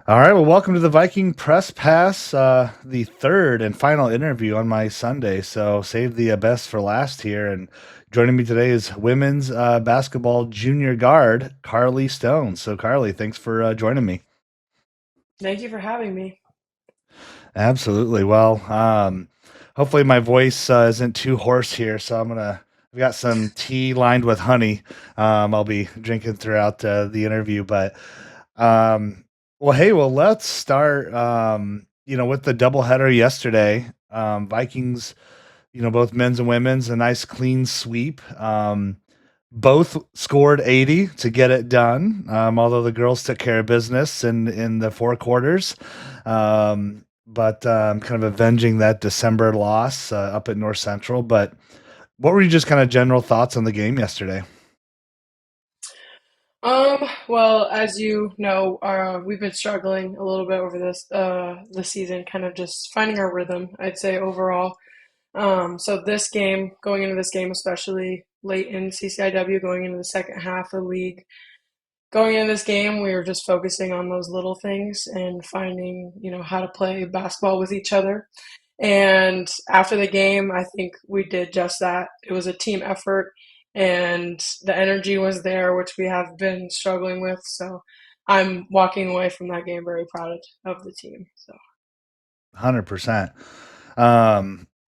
All right, well, welcome to the Viking Press Pass, the third and final interview on my Sunday. So save the best for last here. And joining me today is women's basketball junior guard Carly Stone. So Carly, thanks for joining me. Thank you for having me. Absolutely. Well, hopefully my voice isn't too hoarse here. So I've got some tea lined with honey. I'll be drinking throughout the interview, but Um, well, let's start, with the doubleheader yesterday. Vikings, both men's and women's, a nice clean sweep. Both scored 80 to get it done. Although the girls took care of business in the four quarters. But kind of avenging that December loss up at North Central. But what were your just kind of general thoughts on the game yesterday? Well, as you know, we've been struggling a little bit over this season, kind of just finding our rhythm, I'd say overall. So this game, going into this game, especially late in CCIW, going into the second half of the league, going into this game, we were just focusing on those little things and finding, how to play basketball with each other. And after the game, I think we did just that. It was a team effort, and the energy was there, which we have been struggling with. So I'm walking away from that game very proud of the team. So 100%.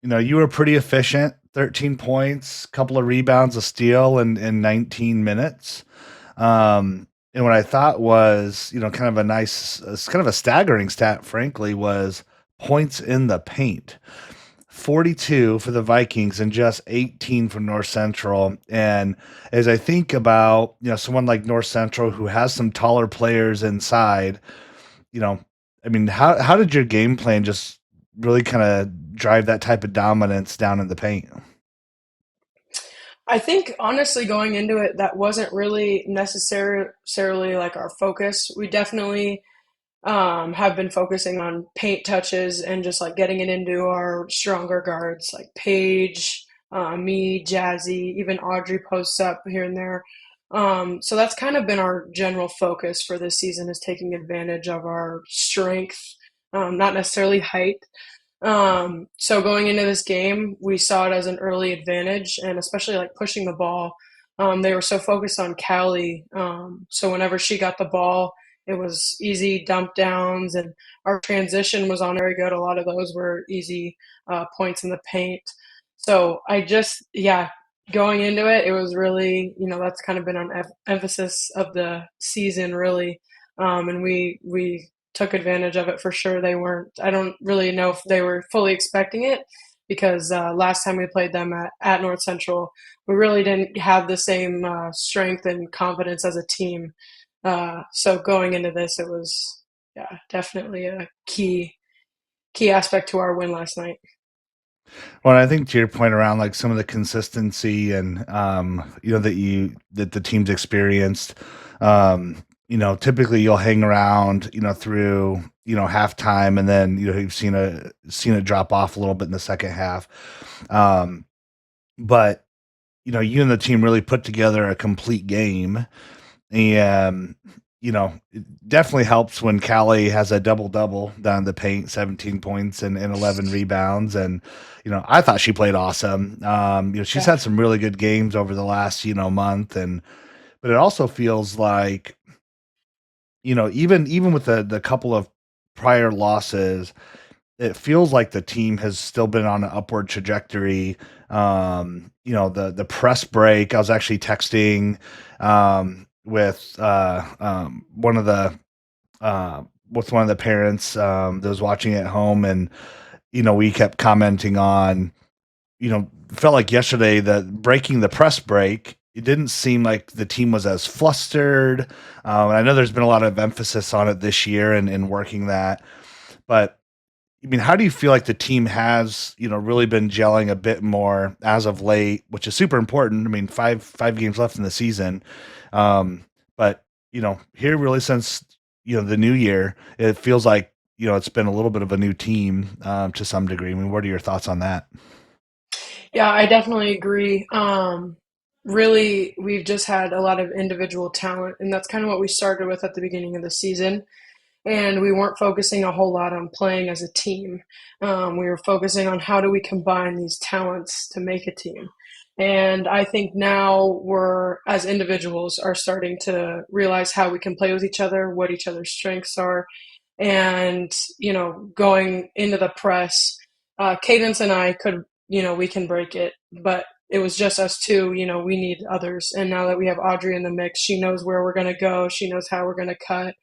You were pretty efficient, 13 points, couple of rebounds, a steal in 19 minutes. And what I thought was, kind of a nice, it's kind of a staggering stat, frankly, was points in the paint. 42 for the Vikings and just 18 for North Central. And as I think about, someone like North Central who has some taller players inside, you know, I mean, how did your game plan just really kind of drive that type of dominance down in the paint? I think honestly, going into it, that wasn't really necessarily like our focus. We definitely have been focusing on paint touches and just like getting it into our stronger guards like Paige, me, Jazzy, even Audrey posts up here and there. So that's kind of been our general focus for this season is taking advantage of our strength, not necessarily height. So going into this game, we saw it as an early advantage, and especially like pushing the ball. They were so focused on Callie. So whenever she got the ball, it was easy dump downs, and our transition was on very good. A lot of those were easy points in the paint. So yeah, going into it, it was really, that's kind of been an emphasis of the season, really. And we took advantage of it for sure. They weren't, I don't really know if they were fully expecting it because last time we played them at North Central, we really didn't have the same strength and confidence as a team. So going into this, it was yeah definitely a key aspect to our win last night. Well, I think to your point around like some of the consistency and that the team's experienced, typically you'll hang around, through halftime, and then you've seen it drop off a little bit in the second half. Um, but you and the team really put together a complete game. And, it definitely helps when Callie has a double double down the paint, 17 points and 11 rebounds. And, I thought she played awesome. She's Yeah. had some really good games over the last, month. But it also feels like, even with the couple of prior losses, it feels like the team has still been on an upward trajectory. The press break, I was actually texting with one of the parents that was watching at home, and we kept commenting on, felt like yesterday that breaking the press break, it didn't seem like the team was as flustered. And I know there's been a lot of emphasis on it this year and working that, but I mean, how do you feel like the team has, really been gelling a bit more as of late, which is super important. I mean, five games left in the season. But, here really since, the new year, it feels like, it's been a little bit of a new team to some degree. I mean, what are your thoughts on that? Yeah, I definitely agree. Really, we've just had a lot of individual talent, and that's kind of what we started with at the beginning of the season. and we weren't focusing a whole lot on playing as a team. We were focusing on how do we combine these talents to make a team. And I think now we're, as individuals, are starting to realize how we can play with each other, what each other's strengths are, and going into the press, Cadence and I could, we can break it, but it was just us two. We need others, and now that we have Audrey in the mix, she knows where we're going to go, she knows how we're going to cut.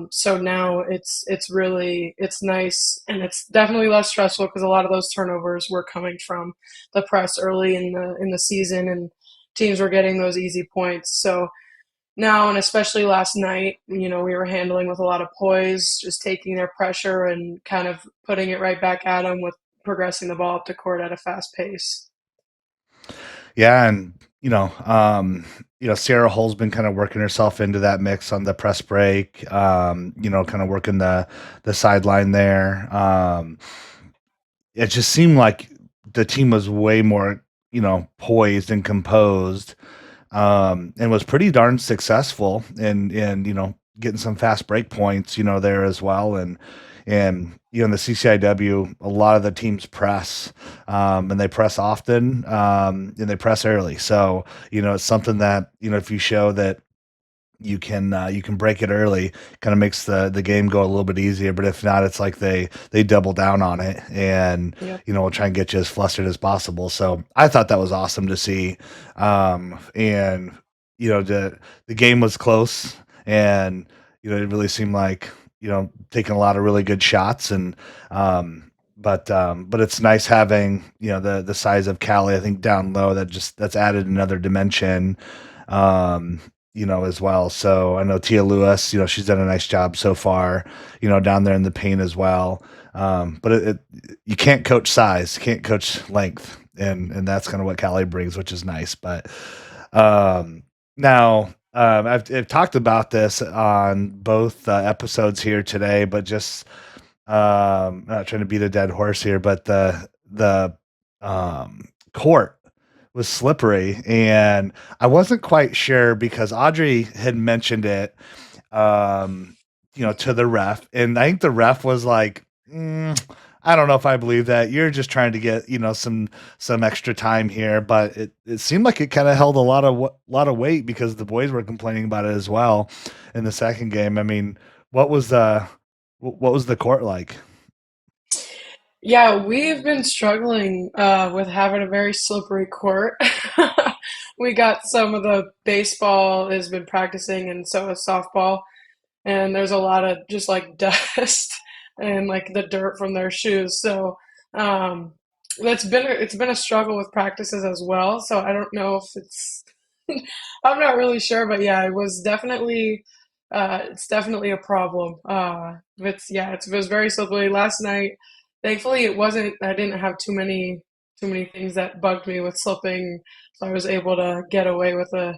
So now it's really, it's nice, and it's definitely less stressful because a lot of those turnovers were coming from the press early in the season, and teams were getting those easy points. So now, and especially last night, we were handling with a lot of poise, just taking their pressure and kind of putting it right back at them with progressing the ball up the court at a fast pace. Yeah, and Sarah Hull's been kind of working herself into that mix on the press break. Kind of working the sideline there. It just seemed like the team was way more, poised and composed, and was pretty darn successful in getting some fast break points, there as well. And in the CCIW, a lot of the teams press, and they press often, and they press early. So it's something that if you show that you can break it early, kind of makes the game go a little bit easier. But if not, it's like they double down on it, and Yep. we'll try and get you as flustered as possible. So I thought that was awesome to see. And the game was close, and it really seemed like taking a lot of really good shots. And but it's nice having the size of Callie, I think, down low, that's added another dimension. Um, as well. So I know Tia Lewis, she's done a nice job so far, down there in the paint as well. But you can't coach size, you can't coach length, and that's kind of what Callie brings, which is nice. But now I've talked about this on both episodes here today, but just not trying to beat a dead horse here, but the court was slippery, and I wasn't quite sure because Audrey had mentioned it, to the ref, and I think the ref was like, I don't know if I believe that. You're just trying to get some extra time here, but it seemed like it kind of held a lot of weight because the boys were complaining about it as well in the second game. I mean, what was the court like? Yeah, we've been struggling with having a very slippery court. We got some of the baseball has been practicing, and so has softball. And there's a lot of just like dust and like the dirt from their shoes. So um, it's been a struggle with practices as well. So I don't know if it's I'm not really sure, but yeah, it was definitely it's definitely a problem. It was very slippery last night. Thankfully, it wasn't. I didn't have too many things that bugged me with slipping, so I was able to get away with a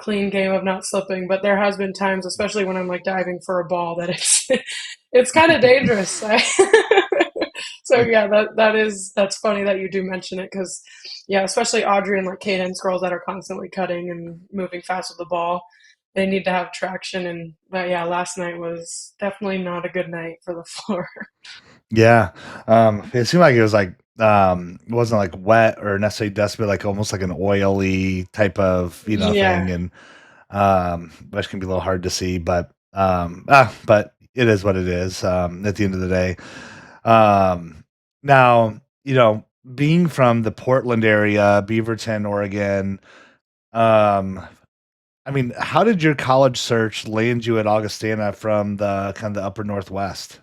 clean game of not slipping. But there has been times, especially when I'm like diving for a ball, that it's it's kind of dangerous. So yeah, that's funny that you do mention it because yeah, especially Audrey and like Cadence girls that are constantly cutting and moving fast with the ball, they need to have traction. And but yeah, last night was definitely not a good night for the floor. Yeah. It seemed like it was like, it wasn't like wet or necessarily dusty, but like almost like an oily type of, thing. Yeah. And, which can be a little hard to see, but it is what it is, at the end of the day. Now, being from the Portland area, Beaverton, Oregon, um, I mean, how did your college search land you at Augustana from the kind of the upper Northwest?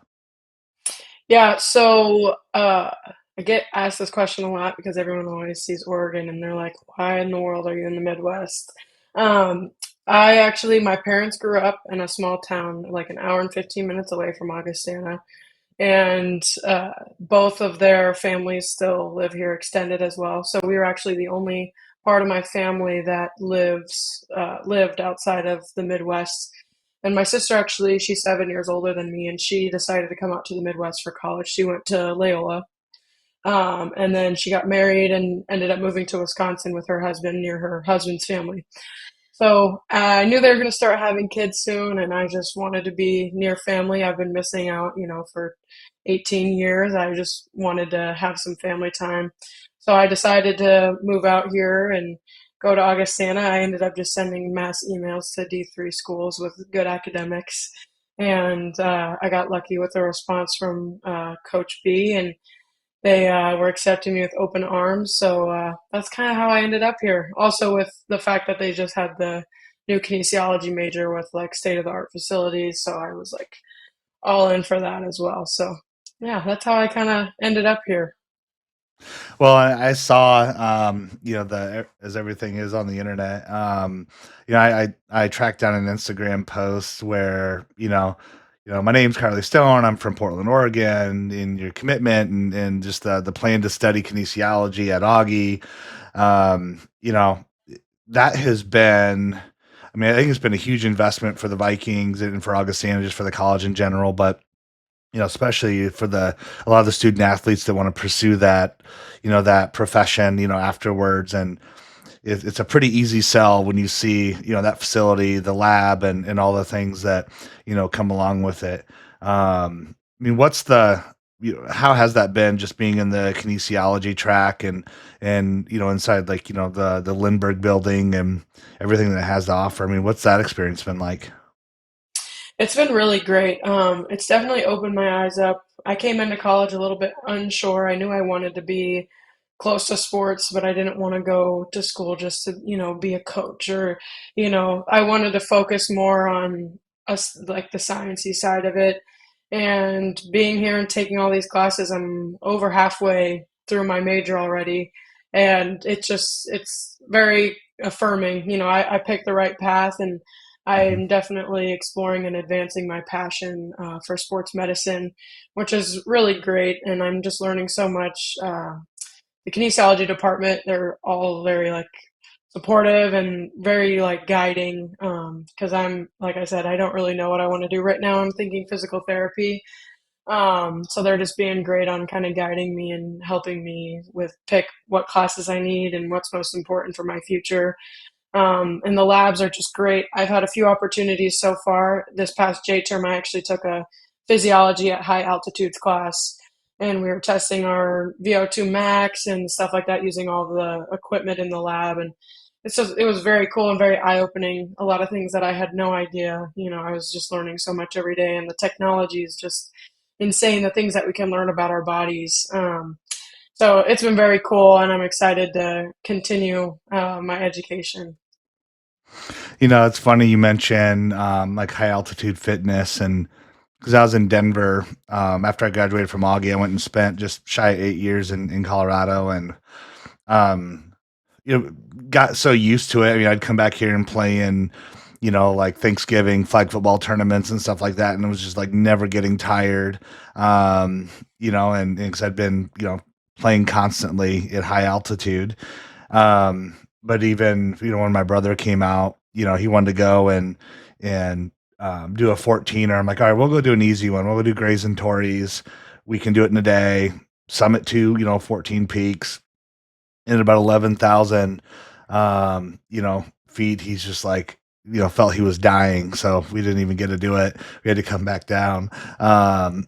Yeah, so I get asked this question a lot because everyone always sees Oregon and they're like, why in the world are you in the Midwest? Um, my parents grew up in a small town, like an hour and 15 minutes away from Augustana, and both of their families still live here extended as well. So we were actually the only part of my family that lived outside of the Midwest. And my sister actually, she's 7 years older than me, and she decided to come out to the Midwest for college. She went to Loyola, and then she got married and ended up moving to Wisconsin with her husband near her husband's family. So I knew they were going to start having kids soon, and I just wanted to be near family. I've been missing out, for 18 years. I just wanted to have some family time. So I decided to move out here and go to Augustana. I ended up just sending mass emails to D3 schools with good academics. And I got lucky with a response from Coach B, and they were accepting me with open arms. So that's kind of how I ended up here. Also, with the fact that they just had the new kinesiology major with like state of the art facilities. So I was like all in for that as well. So yeah, that's how I kind of ended up here. Well, I saw, as everything is on the internet, I tracked down an Instagram post where, my name's Carly Stone. I'm from Portland, Oregon. In your commitment and just the plan to study kinesiology at Augie, um, you know, that has been. I mean, I think it's been a huge investment for the Vikings and for Augustana, just for the college in general, but especially for a lot of the student athletes that want to pursue that, that profession, afterwards. And it's a pretty easy sell when you see, that facility, the lab, and all the things that, come along with it. I mean, how has that been just being in the kinesiology track and, inside like, the Lindbergh building and everything that it has to offer? I mean, what's that experience been like? It's been really great. It's definitely opened my eyes up. I came into college a little bit unsure. I knew I wanted to be close to sports, but I didn't want to go to school just to, be a coach or, I wanted to focus more on us, like the sciencey side of it. And being here and taking all these classes, I'm over halfway through my major already. And it's very affirming. I picked the right path, and Mhm. I'm definitely exploring and advancing my passion for sports medicine, which is really great. And I'm just learning so much. The kinesiology department, they're all very like supportive and very like guiding. Because I'm, like I said, I don't really know what I want to do right now. I'm thinking physical therapy. So they're just being great on kind of guiding me and helping me with pick what classes I need and what's most important for my future. And the labs are just great. I've had a few opportunities so far. This past J term, I actually took a physiology at high altitudes class, and we were testing our VO2 max and stuff like that using all the equipment in the lab. And it was very cool and very eye opening. A lot of things that I had no idea. I was just learning so much every day, and the technology is just insane. The things that we can learn about our bodies. So it's been very cool, and I'm excited to continue my education. It's funny you mention like high altitude fitness, and because I was in Denver after I graduated from Augie, I went and spent just shy of 8 years in Colorado, and um, got so used to it. I mean, I'd come back here and play in, like Thanksgiving flag football tournaments and stuff like that, and it was just like never getting tired. And because I'd been, playing constantly at high altitude. But even, when my brother came out, he wanted to go and do a 14er. I'm like, all right, we'll go do an easy one. We'll go do Grays and Tories. We can do it in a day. Summit 2, 14 peaks and at about 11,000, feet. He's just like, felt he was dying. So we didn't even get to do it. We had to come back down. Um,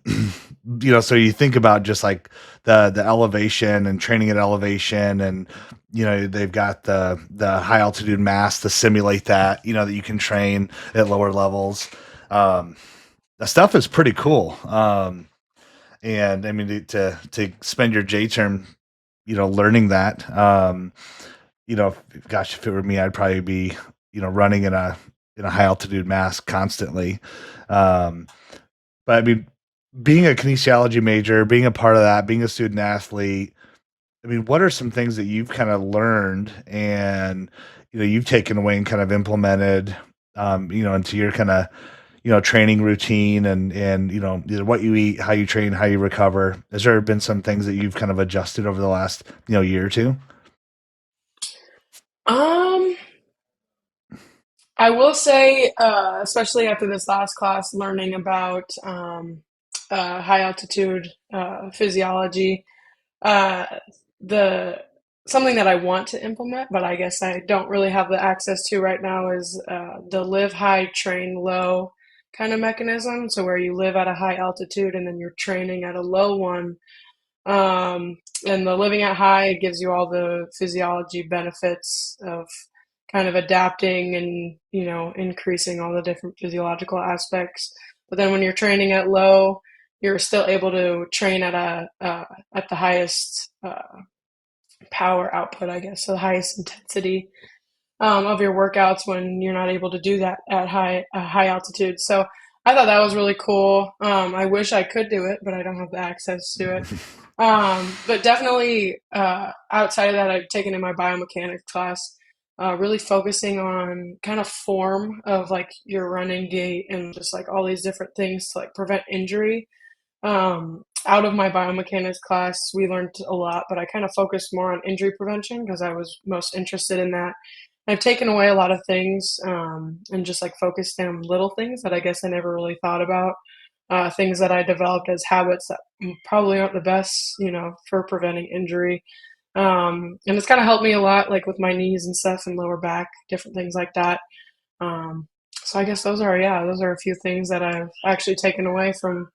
so you think about just like the elevation and training at elevation, and, they've got the high altitude mass to simulate that, that you can train at lower levels. Um, the stuff is pretty cool. And I mean, to spend your J term, learning that, gosh, if it were me, I'd probably be, running in a high altitude mask constantly. Um, but I mean, being a kinesiology major, being a part of that, being a student athlete, I mean, what are some things that you've kind of learned and, you've taken away and kind of implemented, into your kind of, training routine and, either what you eat, how you train, how you recover? Has there been some things that you've kind of adjusted over the last, year or two? Um, I will say, especially after this last class, learning about high altitude physiology, uh, the something that I want to implement, but I guess I don't really have the access to right now is the live high, train low kind of mechanism. So where you live at a high altitude and then you're training at a low one. Um, and the living at high gives you all the physiology benefits of kind of adapting and, increasing all the different physiological aspects. But then when you're training at low, you're still able to train at at the highest power output, I guess, so the highest intensity of your workouts when you're not able to do that at high altitude. So I thought that was really cool. I wish I could do it, but I don't have the access to it. But definitely outside of that, I've taken in my biomechanics class, really focusing on kind of form of like your running gait and just like all these different things to like prevent injury. Out of my biomechanics class, we learned a lot, but I kind of focused more on injury prevention because I was most interested in that. I've taken away a lot of things and just like focused on little things that I guess I never really thought about. Things that I developed as habits that probably aren't the best, for preventing injury. And it's kind of helped me a lot, like with my knees and stuff and lower back, different things like that. Um, so I guess those are a few things that I've actually taken away from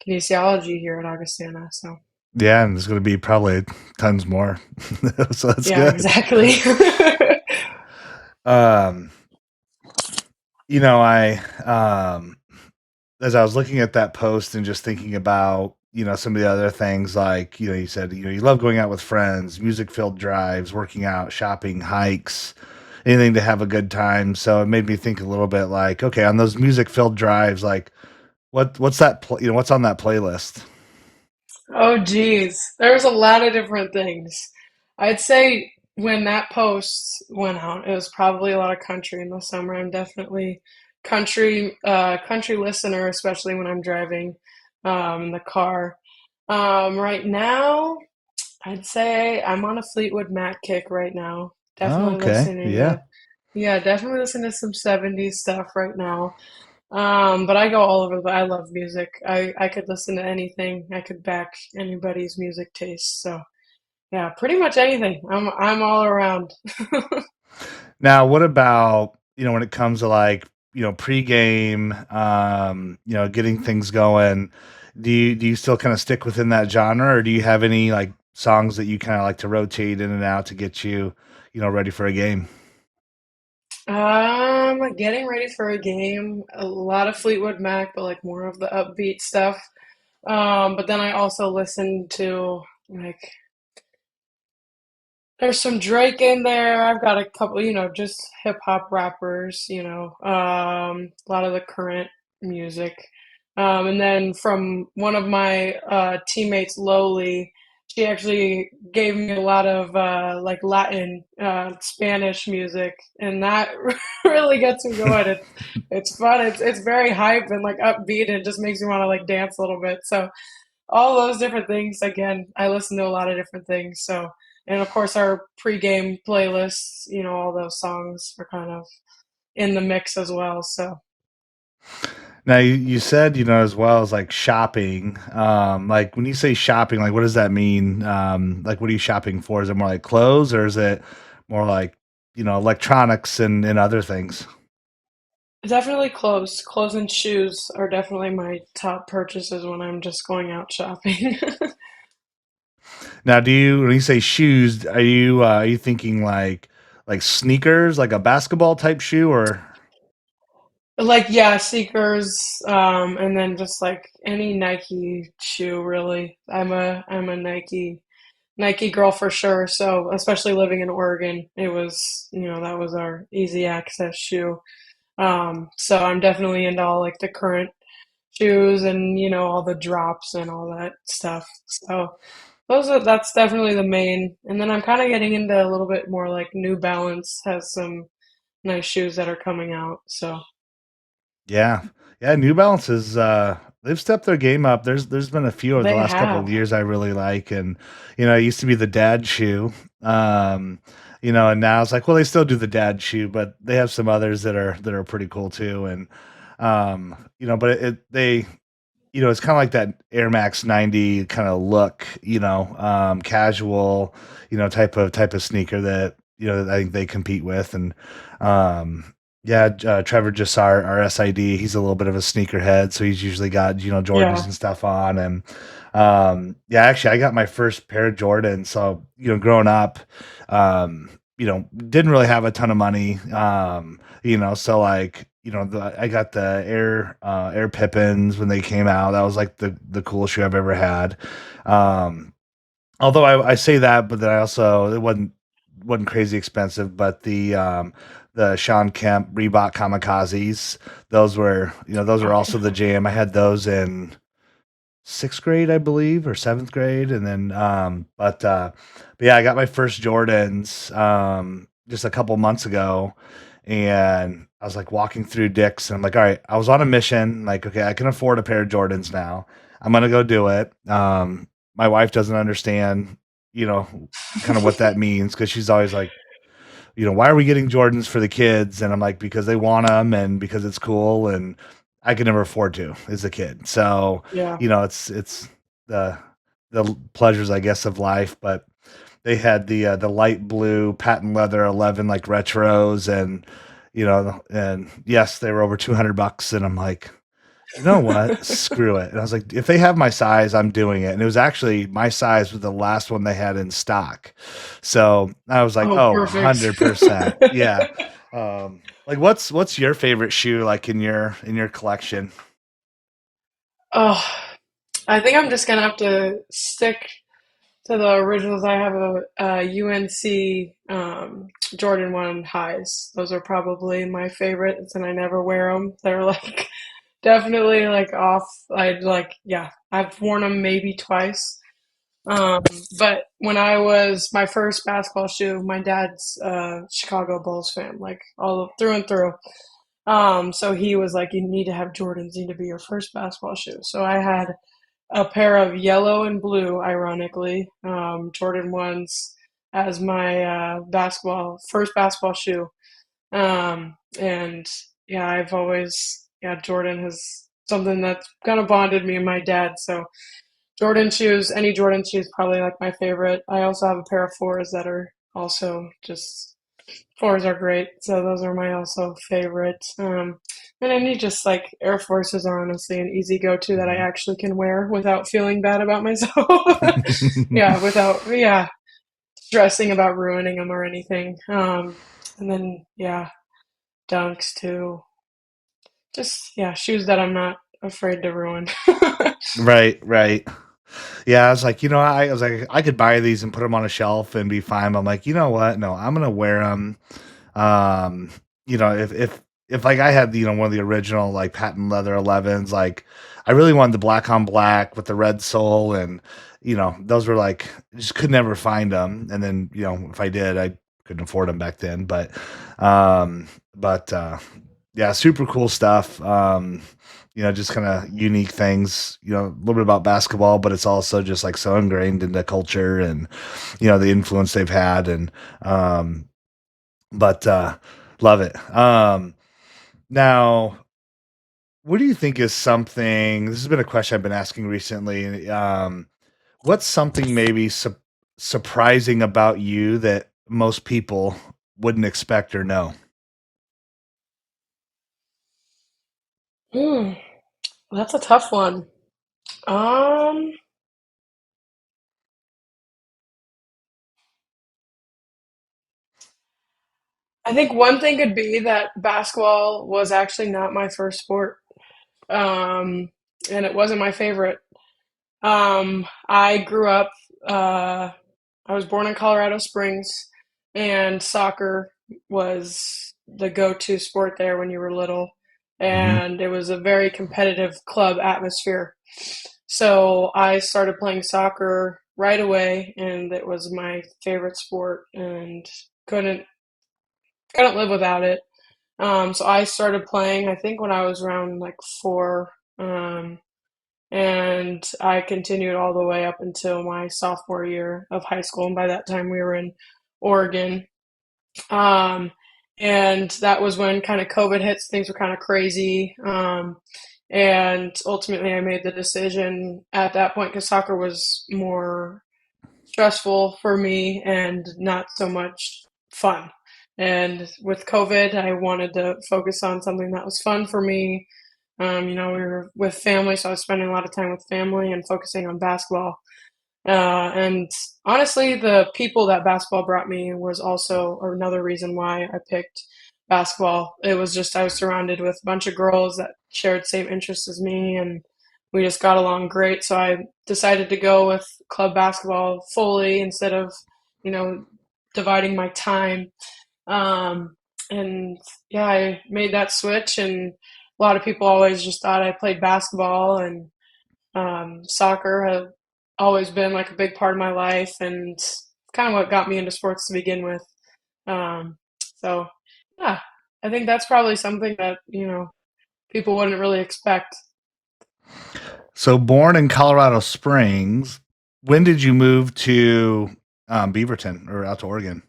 kinesiology here at Augustana. So Yeah, and there's going to be probably tons more. So that's yeah, good. exactly. Um, I as I was looking at that post and just thinking about, some of the other things like, you said, you love going out with friends, music filled drives, working out, shopping, hikes, anything to have a good time. So it made me think a little bit like, okay, on those music filled drives, like what's that, what's on that playlist? Oh, geez. There's a lot of different things. I'd say when that post went out, it was probably a lot of country in the summer. I'm definitely country listener, especially when I'm driving in the car. Right now, I'd say I'm on a Fleetwood Mac kick right now. Oh, Definitely okay. listening Yeah. to, yeah, definitely listening to some 70s stuff right now. But I go all over, but I love music. I could listen to anything. I could back anybody's music taste. So yeah, pretty much anything. I'm all around. Now, what about, when it comes to like, pregame, getting things going, do you still kind of stick within that genre or do you have any like songs that you kind of like to rotate in and out to get you, ready for a game? Getting ready for a game, a lot of Fleetwood Mac, but like more of the upbeat stuff. But then I also listen to like there's some Drake in there. I've got a couple, just hip hop rappers, a lot of the current music. And then from one of my teammates, Lowly, she actually gave me a lot of like Latin, Spanish music, and that really gets me going. It's fun. It's very hype and like upbeat, and it just makes me want to like dance a little bit. So all those different things. Again, I listen to a lot of different things. So, and of course, our pregame playlists, all those songs are kind of in the mix as well. So, Now you said, as well as like shopping, like when you say shopping, like what does that mean? Like what are you shopping for? Is it more like clothes or is it more like, electronics and other things? definitely clothes. Clothes and shoes are definitely my top purchases when I'm just going out shopping. Now, when you say shoes, are you thinking like sneakers, like a basketball type shoe, or Like, yeah, sneakers, and then just like any Nike shoe, really. I'm a Nike girl for sure. So, especially living in Oregon, it was, that was our easy access shoe. So I'm definitely into all like the current shoes and, all the drops and all that stuff. So that's definitely the main. And then I'm kind of getting into a little bit more like New Balance has some nice shoes that are coming out. So yeah, yeah. New Balance is they've stepped their game up. There's been a few over the they last couple of have. years I really like, and it used to be the dad shoe, um, and now it's like, well, they still do the dad shoe, but they have some others that are pretty cool too, and but they it's kind of like that Air Max 90 kind of look, casual, type of sneaker that, that I think they compete with. And, yeah, Trevor Jassar, our SID, he's a little bit of a sneakerhead, so he's usually got, Jordans Yeah. and stuff on. And, yeah, actually, I got my first pair of Jordans. So, growing up, didn't really have a ton of money. So like, I got the Air Pippins when they came out. That was like the coolest shoe I've ever had. Um, Although I say that, but then I also it wasn't crazy expensive. But the Sean Kemp Reebok Kamikazes, those were also the jam. I had those in sixth grade, I believe, or seventh grade, and then but yeah, I got my first Jordans just a couple months ago, and I was like walking through Dick's, and I'm like, all right, I was on a mission, like, okay, I can afford a pair of Jordans now. I'm gonna go do it. My wife doesn't understand, you know, kind of what that means because she's always like, why are we getting Jordans for the kids? And I'm like, because they want them and because it's cool. And I could never afford to as a kid. So, Yeah. it's the, the pleasures, I guess, of life. But they had the light blue patent leather 11 like retros and yes, they were over $200. And I'm like, you know what? Screw it. And I was like, if they have my size, I'm doing it. And it was actually my size was the last one they had in stock. So I was like, Oh, oh, perfect. 100%. Yeah. Like what's your favorite shoe like in your collection? Oh, I think I'm just gonna have to stick to the originals. I have a UNC Jordan 1 highs. Those are probably my favorites, and I never wear them. They're like definitely like off. I'd like, yeah, I've worn them maybe twice. Um, but when I was my first basketball shoe, my dad's Chicago Bulls fan, like all through and through. So he was like, "You need to have Jordans. Need to be your first basketball shoe." So I had a pair of yellow and blue, ironically, Jordan ones as my basketball first basketball shoe. And yeah, I've always yeah, Jordan has something that's kind of bonded me and my dad. So Jordan shoes, any Jordan shoes, probably like my favorite. I also have a pair of fours that are also just fours are great. So those are my also favorite. And any just like Air Forces are honestly an easy go-to that I Mhm. actually can wear without feeling bad about myself. Yeah, without stressing about ruining them or anything. And then yeah, Dunks too. Just yeah, shoes that I'm not afraid to ruin. Right, right. Yeah, I was like, I was like, I could buy these and put them on a shelf and be fine. But I'm like, you know what? No, I'm gonna wear them. Um, if like I had one of the original like patent leather 11s, like I really wanted the black on black with the red sole, and those were like just could never find them. And then if I did, I couldn't afford them back then. But yeah, super cool stuff. Just kind of unique things. A little bit about basketball, but it's also just like so ingrained into culture and the influence they've had and but love it. Now, what do you think is something? This has been a question I've been asking recently. What's something maybe surprising about you that most people wouldn't expect or know? Mm, that's a tough one. Um, I think one thing could be that basketball was actually not my first sport. Um, and it wasn't my favorite. I grew up, uh, I was born in Colorado Springs, and soccer was the go-to sport there when you were little. Hmm. And it was a very competitive club atmosphere. So I started playing soccer right away, and it was my favorite sport, and couldn't couldn't live without it. So I started playing, I think, when I was around like four, and I continued all the way up until my sophomore year of high school. And by that time, we were in Oregon. Um, and that was when kind of COVID hits, things were kind of crazy. And ultimately, I made the decision at that point because soccer was more stressful for me and not so much fun. And with COVID, I wanted to focus on something that was fun for me. We were with family, so I was spending a lot of time with family and focusing on basketball. And honestly, the people that basketball brought me was also another reason why I picked basketball. It was just I was surrounded with a bunch of girls that shared same interests as me, and we just got along great. So I decided to go with club basketball fully instead of, you know, dividing my time. Um, and yeah, I made that switch, and a lot of people always just thought I played basketball, and soccer has always been like a big part of my life and kind of what got me into sports to begin with. So, yeah, I think that's probably something that, people wouldn't really expect. So born in Colorado Springs, when did you move to Beaverton or out to Oregon?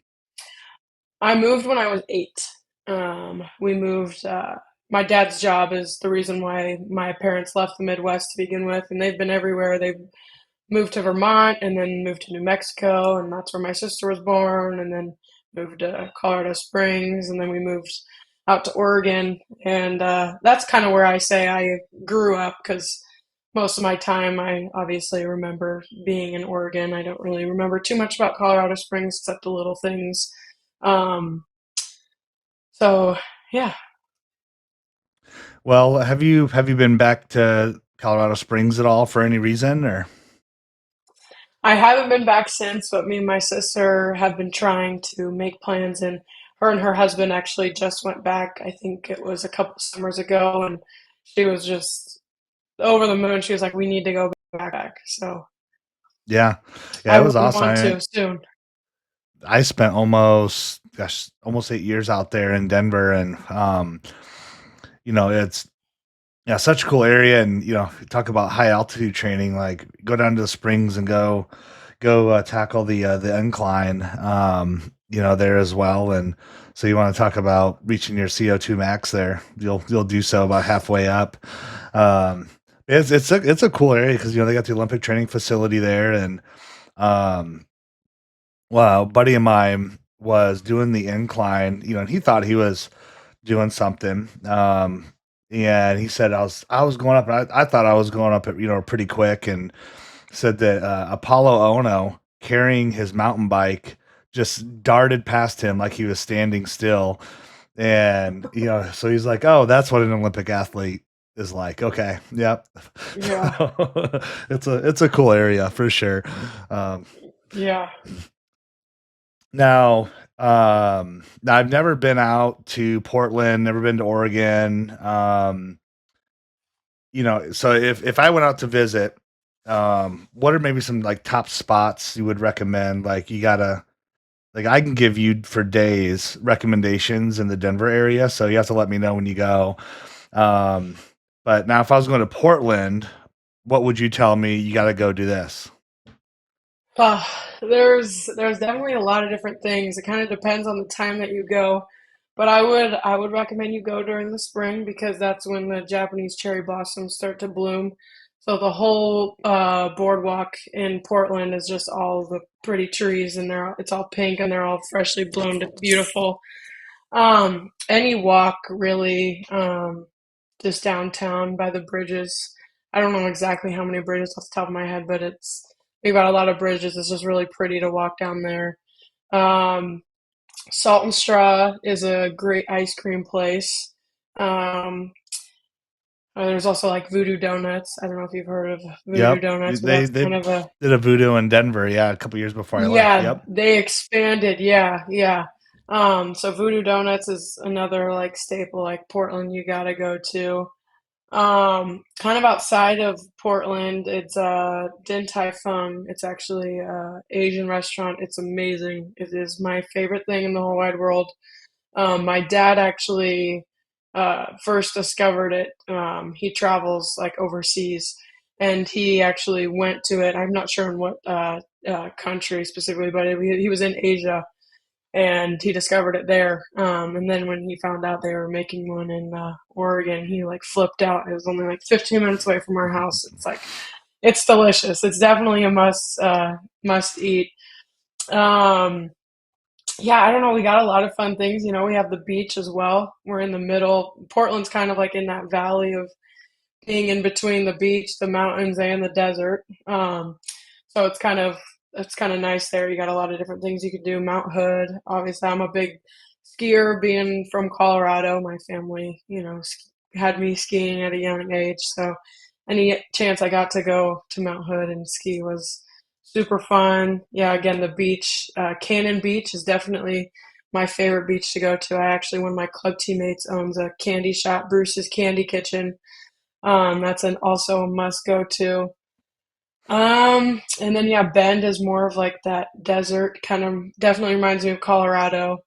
I moved when I was 8. We moved. My dad's job is the reason why my parents left the Midwest to begin with, and they've been everywhere. They've moved to Vermont and then moved to New Mexico, and that's where my sister was born, and then moved to Colorado Springs, and then we moved out to Oregon. And that's kind of where I say I grew up because most of my time I obviously remember being in Oregon. I don't really remember too much about Colorado Springs except the little things. Um, so, yeah. Well, have you been back to Colorado Springs at all for any reason or? I haven't been back since, but me and my sister have been trying to make plans, and her husband actually just went back. I think it was a couple summers ago, and she was just over the moon. She was like, "We need to go back." So Yeah. Yeah, I it was awesome. want to soon. I spent almost 8 years out there in Denver and it's yeah, such a cool area and talk about high altitude training like go down to the springs and go tackle the incline there as well and so you want to talk about reaching your CO2 max there. You'll do so about halfway up. Um it's a cool area because they got the Olympic training facility there and um well, a buddy of mine was doing the incline, and he thought he was doing something. And he said I was going up, and I thought I was going up, pretty quick, and said that Apollo Ono carrying his mountain bike just darted past him like he was standing still, and so he's like, oh, that's what an Olympic athlete is like. Okay, yep. Yeah, It's a cool area for sure. Um, yeah. now I've never been out to Portland, never been to Oregon. So if I went out to visit, what are maybe some like top spots you would recommend? Like you gotta like I can give you for days recommendations in the Denver area, so you have to let me know when you go. Um, but now if I was going to Portland, what would you tell me you gotta go do this? Uh, there's definitely a lot of different things. It kind of depends on the time that you go, but I would recommend you go during the spring because that's when the Japanese cherry blossoms start to bloom. So the whole boardwalk in Portland is just all the pretty trees, and it's all pink and they're all freshly bloomed. It's beautiful. Any walk really, just downtown by the bridges. I don't know exactly how many bridges off the top of my head, but we've got a lot of bridges. It's just really pretty to walk down there. Um, Salt and Straw is a great ice cream place. Um, there's also like Voodoo Donuts. I don't know if you've heard of Voodoo Yep, Donuts, but they that's they kind of a did a voodoo in Denver, yeah, a couple years before I left. yeah. Yep. They expanded. Yeah, yeah. So Voodoo Donuts is another like staple, like Portland. You gotta go to. Kind of outside of Portland, it's Din Tai Fung. It's actually a Asian restaurant. It's amazing. It is my favorite thing in the whole wide world. My dad actually first discovered it. He travels like overseas, and he actually went to it. I'm not sure in what country specifically, but he was in Asia, and he discovered it there. And then when he found out they were making one in Oregon, he like flipped out. It was only like 15 minutes away from our house. It's like it's delicious. It's definitely a must eat. Um, yeah, I don't know. We got a lot of fun things. You know, we have the beach as well. We're in the middle. Portland's kind of like in that valley of being in between the beach, the mountains, and the desert. So it's kind of nice there. You got a lot of different things you could do. Mount Hood, obviously, I'm a big skier. Being from Colorado, my family, had me skiing at a young age. So any chance I got to go to Mount Hood and ski was super fun. Yeah, again, the beach, Cannon Beach, is definitely my favorite beach to go to. I actually, one of my club teammates owns a candy shop, Bruce's Candy Kitchen. That's an also a must go to. And then yeah, Bend is more of like that desert kind of definitely reminds me of Colorado.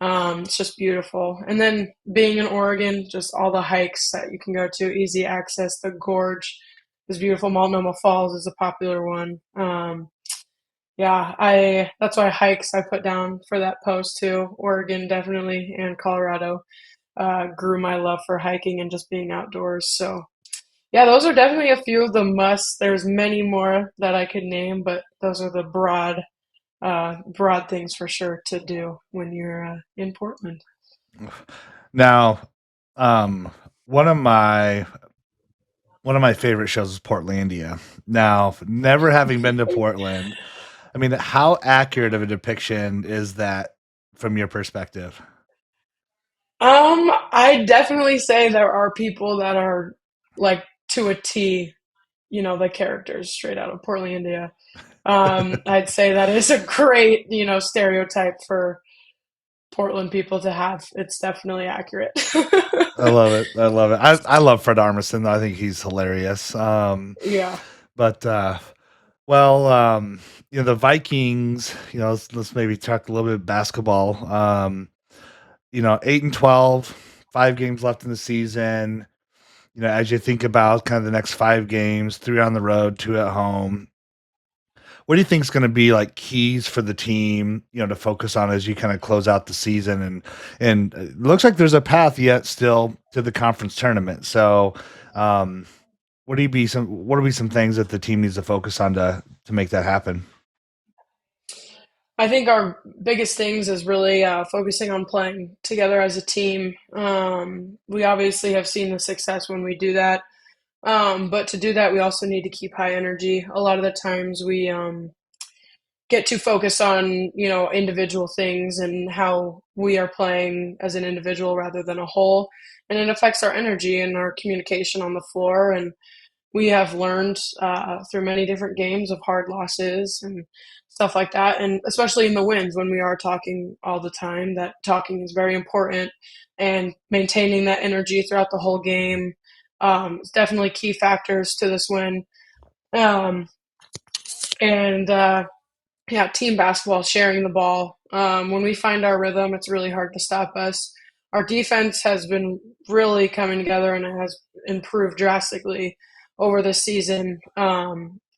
It's just beautiful. And then being in Oregon, just all the hikes that you can go to, easy access. The gorge is beautiful. Multnomah Falls is a popular one. Yeah, I that's why hikes I put down for that post too. Oregon definitely and Colorado grew my love for hiking and just being outdoors. So yeah, those are definitely a few of the musts. There's many more that I could name, but those are the broad things for sure to do when you're in Portland. Now, um, one of my one of my favorite shows is Portlandia. Now, never having been to Portland, I mean, how accurate of a depiction is that from your perspective? I definitely say there are people that are like to a T, the characters straight out of Portlandia. I'd say that is a great, stereotype for Portland people to have. It's definitely accurate. I love it. I love it. I love Fred Armisen. I think he's hilarious. Yeah. But well, the Vikings. Let's maybe talk a little bit basketball. 8-12, 5 games left in the season. As you think about kind of the next 5 games, 3 on the road, 2 at home. What do you think is going to be like keys for the team, to focus on as you kind of close out the season? And it looks like there's a path yet still to the conference tournament. So, um, what would be some things that the team needs to focus on to make that happen? I think our biggest things is really focusing on playing together as a team. We obviously have seen the success when we do that. But to do that, we also need to keep high energy. A lot of the times we get too focused on, individual things and how we are playing as an individual rather than a whole. And it affects our energy and our communication on the floor. And we have learned through many different games of hard losses and stuff like that. And especially in the wins, when we are talking all the time, that talking is very important and maintaining that energy throughout the whole game is definitely key factors to this win. Um, and yeah, team basketball, sharing the ball. When we find our rhythm, it's really hard to stop us. Our defense has been really coming together and it has improved drastically over this season.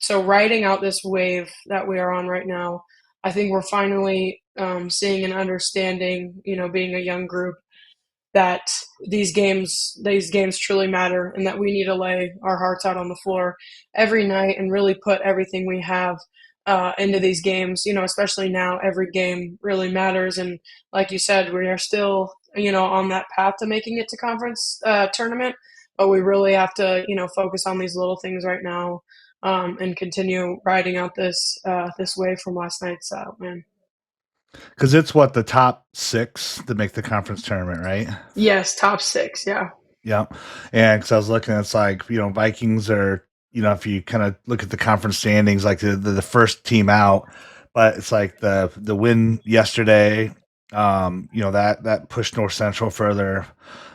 So, riding out this wave that we are on right now, I think we're finally seeing and understanding, being a young group, that these games truly matter and that we need to lay our hearts out on the floor every night and really put everything we have into these games, especially now every game really matters. And like you said, we are still, on that path to making it to conference tournament, but we really have to, focus on these little things right now, and continue riding out this wave from last night's win. Because it's what the top 6 to make the conference tournament, right? Yes, top six. Yeah. Yeah. And because I was looking, it's like, Vikings are, if you kind of look at the conference standings, like the first team out, but it's like the win yesterday, that pushed North Central further.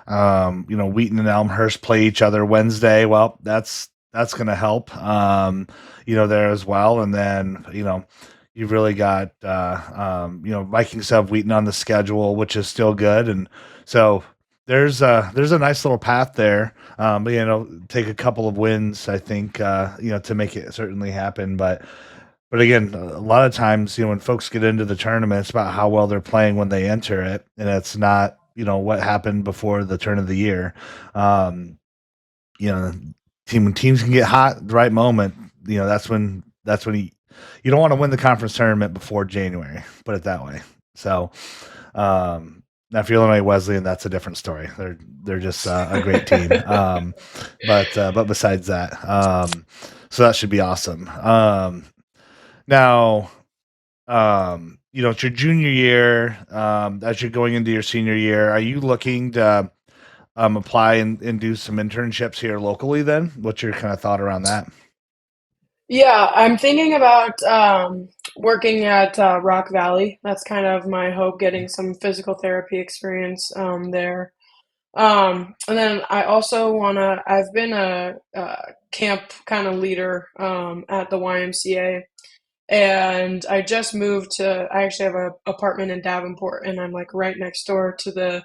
Wheaton and Elmhurst play each other Wednesday. Well, that's going to help, there as well. And then, you've really got, Vikings have Wheaton on the schedule, which is still good. And so, there's a nice little path there. But, take a couple of wins, I think, to make it certainly happen. But But again, a lot of times, when folks get into the tournament, it's about how well they're playing when they enter it, and it's not, what happened before the turn of the year. Um, you know, when teams can get hot at the right moment, that's when you don't want to win the conference tournament before January. Put it that way. So now for Illinois Wesleyan, that's a different story. They're just a great team. But besides that, so that should be awesome. Now, it's your junior year. As you're going into your senior year, are you looking to apply and do some internships here locally? Then, what's your kind of thought around that? Yeah, I'm thinking about working at Rock Valley. That's kind of my hope, getting some physical therapy experience there. And then I also I've been a camp kind of leader at the YMCA, and I actually have an apartment in Davenport, and I'm like right next door to the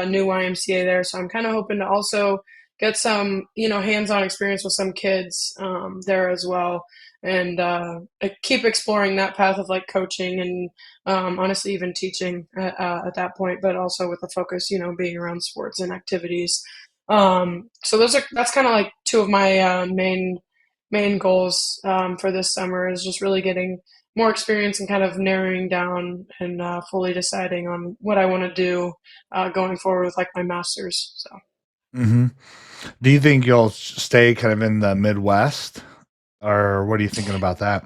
new YMCA there. So I'm kind of hoping to also get some, hands-on experience with some kids there as well, and I keep exploring that path of like coaching and honestly even teaching at that point, but also with a focus, being around sports and activities. So that's kind of like two of my main goals for this summer is just really getting more experience and kind of narrowing down and fully deciding on what I want to do going forward with like my master's. So. Hmm. Do you think you'll stay kind of in the Midwest, or what are you thinking about that?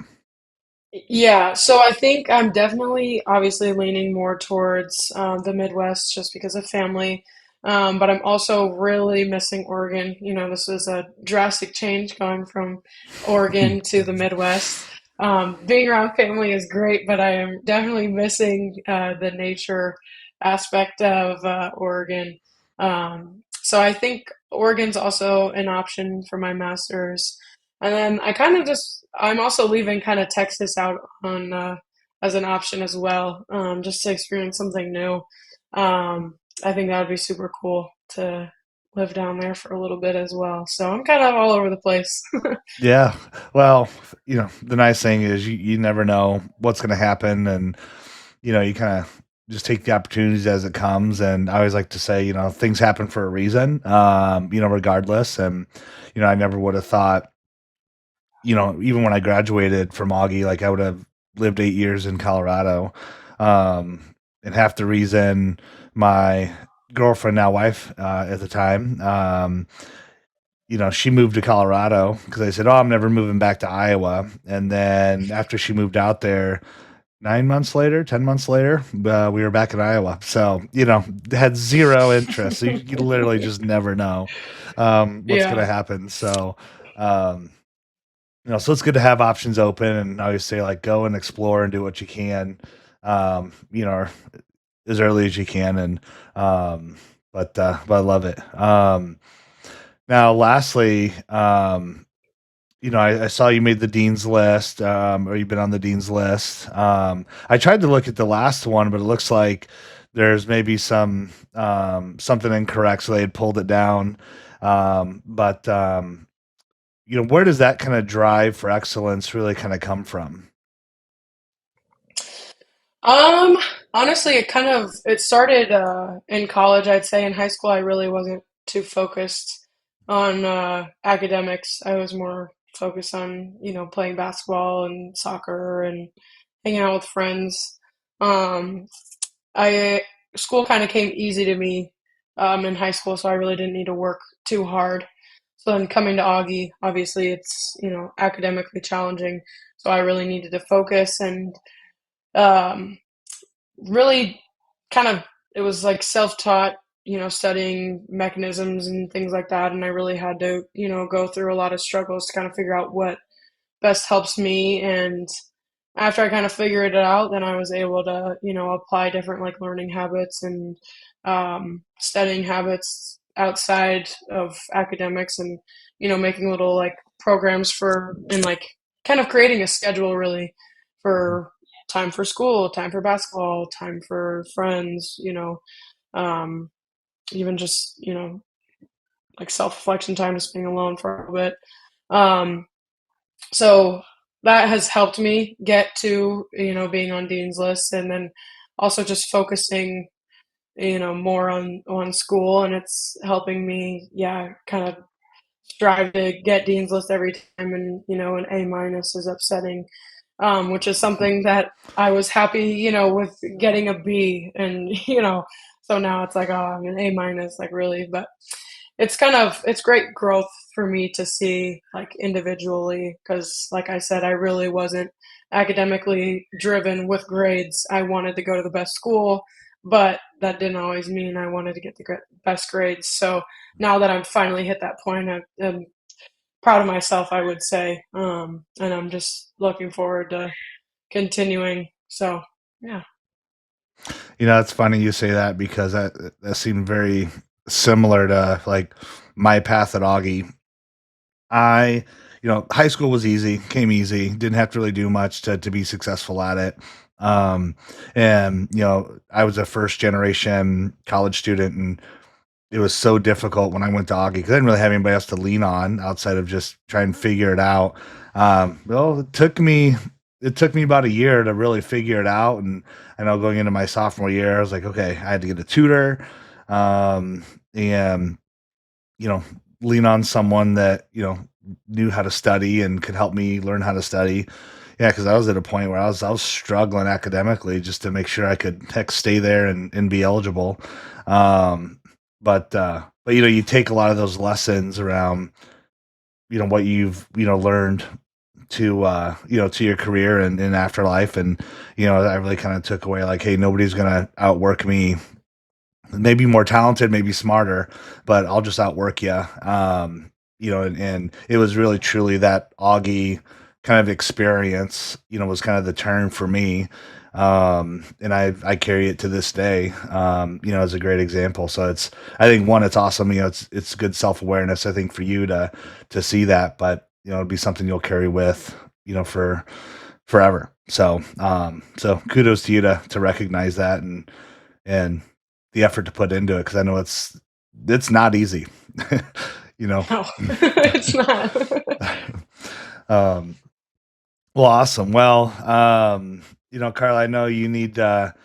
Yeah, so I think I'm definitely obviously leaning more towards the Midwest just because of family. But I'm also really missing Oregon. This was a drastic change going from Oregon to the Midwest. Being around family is great, but I am definitely missing the nature aspect of Oregon. So I think Oregon's also an option for my master's. And then I'm also leaving kind of Texas out on as an option as well, just to experience something new. I think that would be super cool to live down there for a little bit as well. So I'm kind of all over the place. Yeah. Well, the nice thing is you never know what's going to happen, and you kind of just take the opportunities as it comes. And I always like to say, things happen for a reason. Regardless. And I never would have thought, even when I graduated from Augie, like I would have lived 8 years in Colorado. And half the reason my girlfriend, now wife, at the time, she moved to Colorado because I said, "Oh, I'm never moving back to Iowa." And then after she moved out there, 9 months later, 10 months later, we were back in Iowa. So had zero interest. So you literally just never know what's going to Yeah. happen. So. Um, so it's good to have options open, and I always say like go and explore and do what you can, or as early as you can, and um, but I love it. Now, lastly, I saw you made the dean's list, or you've been on the dean's list. I tried to look at the last one, but it looks like there's maybe something incorrect, so they had pulled it down. But where does that kind of drive for excellence really kind of come from? Um, Honestly, it started in college, I'd say. In high school, I really wasn't too focused on academics. I was more focused on, playing basketball and soccer and hanging out with friends. Um, I School kind of came easy to me in high school, so I really didn't need to work too hard. So then coming to Augie, obviously it's, academically challenging. So I really needed to focus and um, really kind of it was like self-taught, studying mechanisms and things like that, and I really had to, go through a lot of struggles to kind of figure out what best helps me. And after I kind of figured it out, then I was able to, apply different like learning habits and studying habits outside of academics, and making little like programs for and like kind of creating a schedule really for time for school, time for basketball, time for friends, um, even just like self reflection time, just being alone for a little bit. Um, so that has helped me get to, being on Dean's List, and then also just focusing, more on school, and it's helping me, yeah, kind of strive to get Dean's List every time, and an A minus is upsetting, which is something that I was happy, with getting a B, and so now it's like, oh, I'm an A minus, like really, but it's great growth for me to see, like, individually, because like I said, I really wasn't academically driven with grades. I wanted to go to the best school, but that didn't always mean I wanted to get the best grades. So now that I've finally hit that point, I'm proud of myself, I would say, and I'm just looking forward to continuing. So yeah. It's funny you say that because that seemed very similar to like my path at Augie. I, high school was easy, came easy, didn't have to really do much to be successful at it. Um, and I was a first generation college student, and it was so difficult when I went to Augie because I didn't really have anybody else to lean on outside of just trying to figure it out. Well, it took me about a year to really figure it out, and I know going into my sophomore year, I was like, okay, I had to get a tutor, and you know, lean on someone that knew how to study and could help me learn how to study. Yeah, because I was at a point where I was struggling academically just to make sure I could heck stay there and be eligible. Um, but you take a lot of those lessons around what you've learned to your career and afterlife, and I really kind of took away like, hey, nobody's gonna outwork me, maybe more talented, maybe smarter, but I'll just outwork you. And it was really truly that Augie kind of experience, was kind of the turn for me. And I carry it to this day, as a great example. So I think one, it's awesome. It's good self-awareness, I think, for you to see that, but it'd be something you'll carry with, for forever. So kudos to you to recognize that and the effort to put into it, because I know it's not easy. you know. No, it's not. um, well, awesome. Well, Carla, I know you had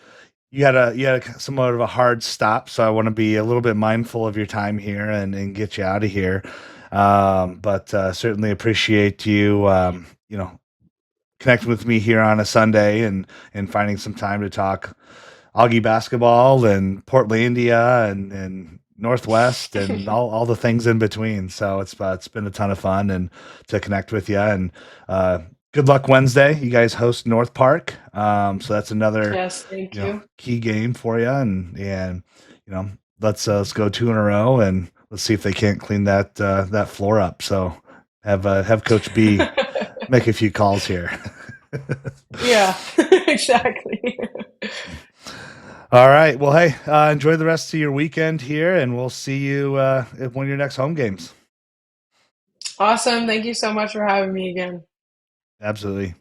somewhat of a hard stop, so I want to be a little bit mindful of your time here and get you out of here. But certainly appreciate you, connecting with me here on a Sunday and finding some time to talk Augie basketball and Portlandia and Northwest and all the things in between. So it's been a ton of fun and to connect with you, and uh, good luck Wednesday. You guys host North Park, so that's another Yes, thank you. key game for you, and let's go two in a row, and let's see if they can't clean that floor up. So have Coach B make a few calls here. Yeah, exactly. All right. Well, hey, enjoy the rest of your weekend here, and we'll see you at one of your next home games. Awesome. Thank you so much for having me again. Absolutely.